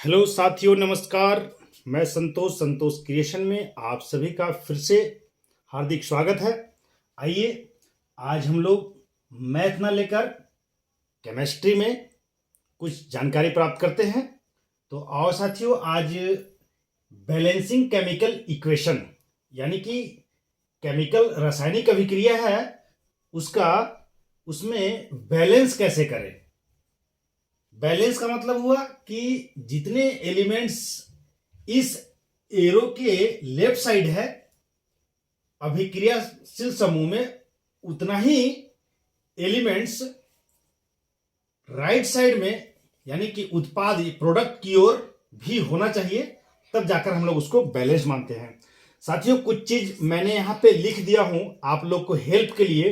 Hello साथियों, नमस्कार। मैं संतोष क्रिएशन में आप सभी का फिर से हार्दिक स्वागत है। आइए आज हम लोग मैथ ना लेकर केमिस्ट्री में कुछ जानकारी प्राप्त करते हैं। तो आओ साथियों, आज बैलेंसिंग केमिकल इक्वेशन यानी कि केमिकल रासायनिक अभिक्रिया है उसमें बैलेंस कैसे करें। बैलेंस का मतलब हुआ कि जितने एलिमेंट्स इस एरो के लेफ्ट साइड है अभिक्रियाशील समूह में, उतना ही एलिमेंट्स राइट साइड में यानी कि उत्पाद प्रोडक्ट की ओर भी होना चाहिए, तब जाकर हम लोग उसको बैलेंस मानते हैं। साथियों, कुछ चीज मैंने यहां पे लिख दिया हूं आप लोग को हेल्प के लिए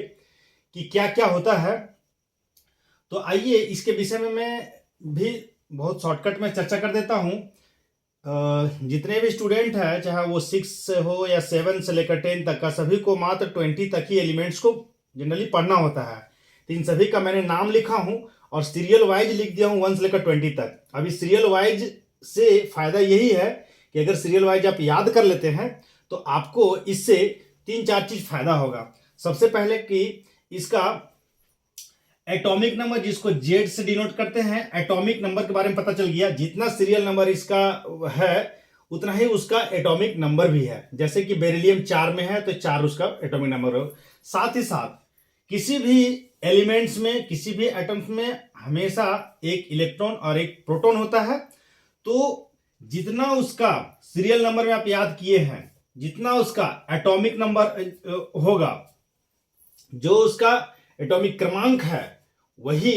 कि क्या क्या होता है। तो आइए इसके विषय में मैं भी बहुत शॉर्टकट में चर्चा कर देता हूं। जितने भी स्टूडेंट हैं, चाहे वो 6 से हो या 7 से लेकर 10 तक का, सभी को मात्र 20 तक ही एलिमेंट्स को जनरली पढ़ना होता है। तो इन सभी का मैंने नाम लिखा हूं और सीरियल वाइज लिख दिया हूं 1 से लेकर 20 तक। अभी सीरियल वाइज से फायदा यही है कि अगर सीरियल वाइज आप याद कर लेते हैं तो आपको इससे 3-4 चीज फायदा होगा। सबसे पहले कि इसका एटॉमिक नंबर, जिसको जेड से डिनोट करते हैं, एटॉमिक नंबर के बारे में पता चल गया। जितना सीरियल नंबर इसका है उतना ही उसका एटॉमिक नंबर भी है। जैसे कि बेरिलियम 4 में है तो 4 उसका एटॉमिक नंबर हो। साथ ही साथ किसी भी एलिमेंट्स में, किसी भी एटम्स में हमेशा एक इलेक्ट्रॉन और एक प्रोटॉन होता है। तो जितना उसका सीरियल नंबर में आप याद किए हैं, जितना उसका एटॉमिक नंबर होगा, जो उसका एटॉमिक क्रमांक है, वही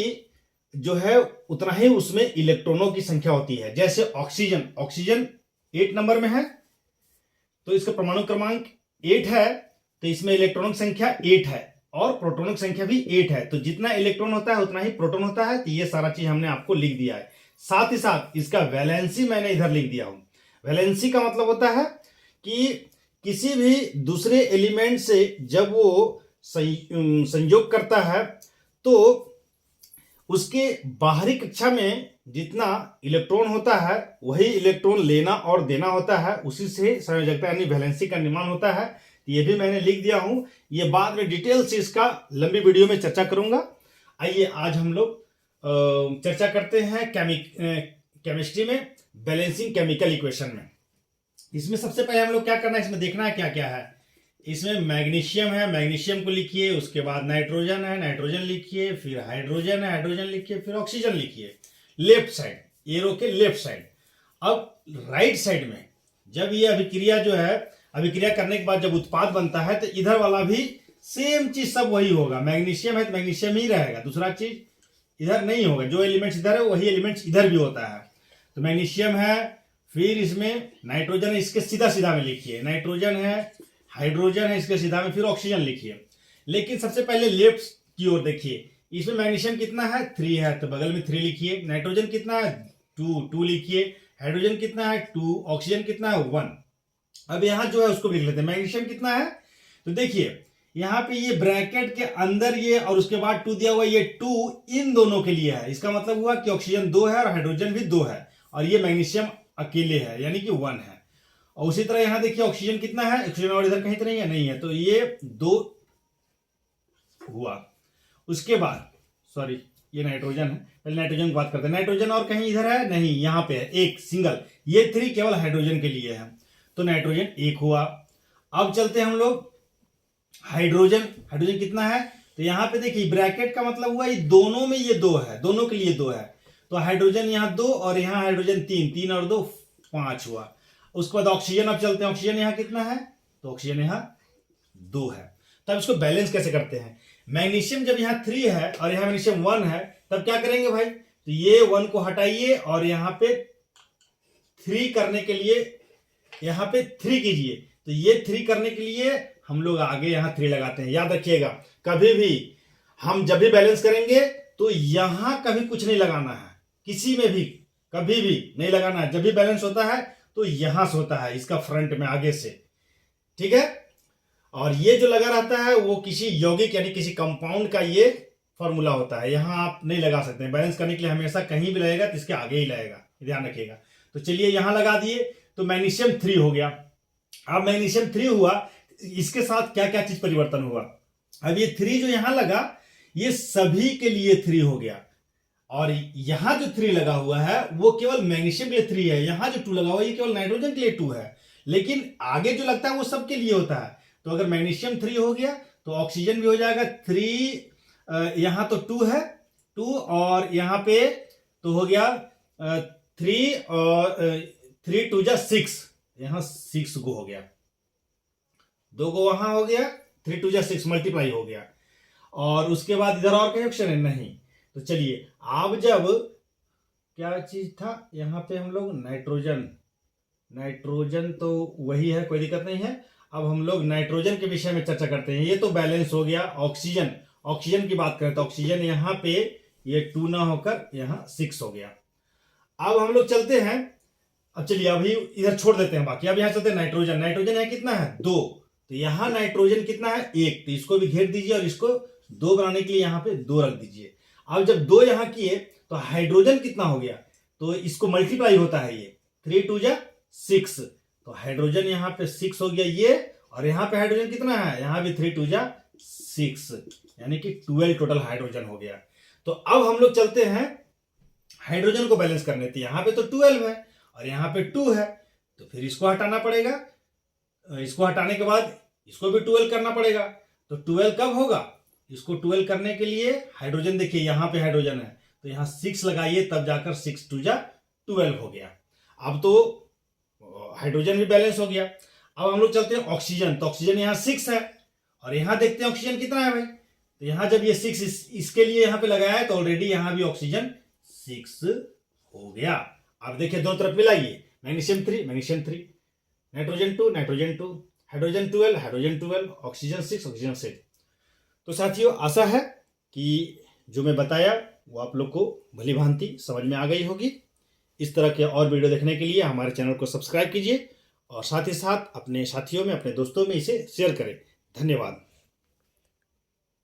जो है उतना ही उसमें इलेक्ट्रॉनों की संख्या होती है। जैसे ऑक्सीजन 8 नंबर में है तो इसका परमाणु क्रमांक 8 है, तो इसमें इलेक्ट्रॉनों की संख्या 8 है और प्रोटॉनों की संख्या भी 8 है। तो जितना इलेक्ट्रॉन होता है उतना ही प्रोटॉन होता है। तो ये सारा चीज हमने आपको लिख दिया है। साथ ही साथ इसका वैलेंसी मैंने इधर लिख दिया हूं। वैलेंसी का मतलब होता है कि किसी भी दूसरे एलिमेंट से जब वो संयोग करता है तो उसके बाहरी कक्षा में जितना इलेक्ट्रॉन होता है वही इलेक्ट्रॉन लेना और देना होता है, उसी से संयोजकता यानी वैलेंसी का निर्माण होता है। ये भी मैंने लिख दिया हूं। ये बाद में डिटेल से इसका लंबी वीडियो में चर्चा करूंगा। आइए आज हम लोग चर्चा करते हैं केमिस्ट्री में बैलेंसिंग केमिकल इक्वेशन में। इसमें सबसे पहले हम लोग क्या करना है, इसमें देखना है क्या क्या है। इसमें मैग्नीशियम है, मैग्नीशियम को लिखिए। उसके बाद नाइट्रोजन है, नाइट्रोजन लिखिए। फिर हाइड्रोजन है, हाइड्रोजन लिखिए। फिर ऑक्सीजन लिखिए। लेफ्ट साइड, एरो के लेफ्ट साइड। अब राइट साइड में जब ये अभिक्रिया जो है, अभिक्रिया करने के बाद जब उत्पाद बनता है तो इधर वाला भी सेम चीज सब वही होगा। मैग्नीशियम है तो मैग्नीशियम ही रहेगा, दूसरा चीज इधर नहीं होगा। जो एलिमेंट्स इधर है वही एलिमेंट्स इधर भी होता है। तो मैग्नीशियम है, फिर इसमें नाइट्रोजन है, इसके सीधा सीधा में लिखिए। नाइट्रोजन है, हाइड्रोजन है, इसके सीधा में, फिर ऑक्सीजन लिखिए। लेकिन सबसे पहले लेफ्ट की ओर देखिए। इसमें मैग्नीशियम कितना है, 3 है, तो बगल में 3 लिखिए। नाइट्रोजन कितना है, 2 लिखिए। हाइड्रोजन कितना है, 2। ऑक्सीजन कितना है, 1। अब यहां जो है उसको लिख लेते हैं। मैग्नीशियम कितना है, तो देखिए यहां पे ये ब्रैकेट के अंदर ये और उसके बाद 2 दिया हुआ, ये 2 इन दोनों के लिए है। इसका मतलब हुआ कि ऑक्सीजन 2 है और हाइड्रोजन भी 2 है और ये मैग्नीशियम अकेले है यानी कि 1 है। और उसी तरह यहां देखिए ऑक्सीजन कितना है, ऑक्सीजन और इधर कहीं तो नहीं है, तो ये 2 हुआ। उसके बाद सॉरी, ये नाइट्रोजन है, पहले नाइट्रोजन की बात करते हैं। नाइट्रोजन और कहीं इधर है नहीं, यहां पे है एक सिंगल। ये 3 केवल हाइड्रोजन के लिए है, तो नाइट्रोजन 1 हुआ। अब चलते हैं हम लोग हाइड्रोजन। हाइड्रोजन कितना है, तो यहां पे देखिए ब्रैकेट का मतलब हुआ ये दोनों में ये 2 है, दोनों के लिए 2 है। तो हाइड्रोजन यहां 2 और यहां हाइड्रोजन 3 और 2 5 हुआ। उसके बाद ऑक्सीजन, अब चलते हैं ऑक्सीजन यहां कितना है, तो ऑक्सीजन यहां 2 है। तब इसको बैलेंस कैसे करते हैं। मैग्नीशियम जब यहां 3 है और यहां मैग्नीशियम 1 है, तब क्या करेंगे भाई, तो ये 1 को हटाइए और यहां पे 3 करने के लिए यहां पे 3 कीजिए। तो ये 3 करने के लिए हम लोग आगे यहां 3 लगाते हैं। याद रखिएगा, कभी भी हम जब भी बैलेंस करेंगे तो यहां कभी कुछ नहीं लगाना है, किसी में भी कभी भी नहीं लगाना है। जब भी बैलेंस होता है तो यहां से होता है, इसका फ्रंट में आगे से, ठीक है। और ये जो लगा रहता है वो किसी यौगिक यानी किसी कंपाउंड का ये फॉर्मूला होता है, यहां आप नहीं लगा सकते। बैलेंस करने के लिए हमेशा कहीं भी लगेगा तो इसके आगे ही लगेगा, ध्यान रखिएगा। तो चलिए यहां लगा दिए, तो मैग्नीशियम 3 हो गया। अब मैग्नीशियम 3 हुआ, इसके साथ क्या क्या चीज परिवर्तन हुआ। अब ये 3 जो यहां लगा, ये सभी के लिए 3 हो गया, और यहां जो 3 लगा हुआ है वो केवल मैग्नीशियम के लिए 3 है। यहां जो 2 लगा हुआ है ये केवल नाइट्रोजन के लिए 2 है, लेकिन आगे जो लगता है वो सबके लिए होता है। तो अगर मैग्नीशियम 3 हो गया तो ऑक्सीजन भी हो जाएगा 3, यहां तो 2 है, 2 और यहां पे तो हो गया 3 और 3 2 जा 6, यहां 6 गो हो गया, 2 गो वहां हो गया, 3 2 जा 6 मल्टीप्लाई हो गया। और उसके बाद इधर और कनेक्शन है नहीं। तो चलिए अब जब क्या चीज था यहां पे हम लोग नाइट्रोजन तो वही है, कोई दिक्कत नहीं है। अब हम लोग नाइट्रोजन के विषय में चर्चा करते हैं। ये तो बैलेंस हो गया। ऑक्सीजन की बात करें तो ऑक्सीजन यहां पे ये 2 ना होकर यहां 6 हो गया। अब हम लोग चलते हैं, अब चलिए अभी इधर छोड़ देते हैं बाकी, अब यहां चलते हैं नाइट्रोजन। नाइट्रोजन यहां कितना है 2, तो यहां नाइट्रोजन कितना है 1, तो इसको भी घेर दीजिए और इसको 2 बनाने के लिए यहां पे 2 रख दीजिए। अब जब 2 यहां किए तो हाइड्रोजन कितना हो गया, तो इसको मल्टीप्लाई होता है ये 3 2 जा 6, तो हाइड्रोजन यहां पे 6 हो गया ये, और यहां पे हाइड्रोजन कितना है, यहां भी 3 2 जा 6, यानी कि 12 टोटल हाइड्रोजन हो गया। तो अब हम लोग चलते हैं हाइड्रोजन को बैलेंस करने, तो यहां पे तो 12 है और यहां पे 2 है, तो फिर इसको हटाना पड़ेगा। इसको हटाने के बाद इसको भी 12 करना पड़ेगा। तो 12 कब होगा, इसको 12 करने के लिए हाइड्रोजन देखिए यहां पे हाइड्रोजन है, तो यहां 6 लगाइए, तब जाकर 6 2 जा 12 हो गया। अब तो हाइड्रोजन भी बैलेंस हो गया। अब हम लोग चलते हैं ऑक्सीजन, तो ऑक्सीजन यहां 6 है और यहां देखते हैं ऑक्सीजन कितना है भाई, तो यहां जब ये 6 इसके लिए यहां पे लगाया है तो ऑलरेडी यहां भी ऑक्सीजन 6 हो गया। अब देखिए दोनों तरफ मिलाइए, मैग्नीशियम 3 नाइट्रोजन 2 हाइड्रोजन 12 ऑक्सीजन 6 तो साथियों आशा है कि जो मैं बताया वो आप लोग को भली भांति समझ में आ गई होगी। इस तरह के और वीडियो देखने के लिए हमारे चैनल को सब्सक्राइब कीजिए और साथ ही साथ अपने साथियों में, अपने दोस्तों में इसे शेयर करें। धन्यवाद।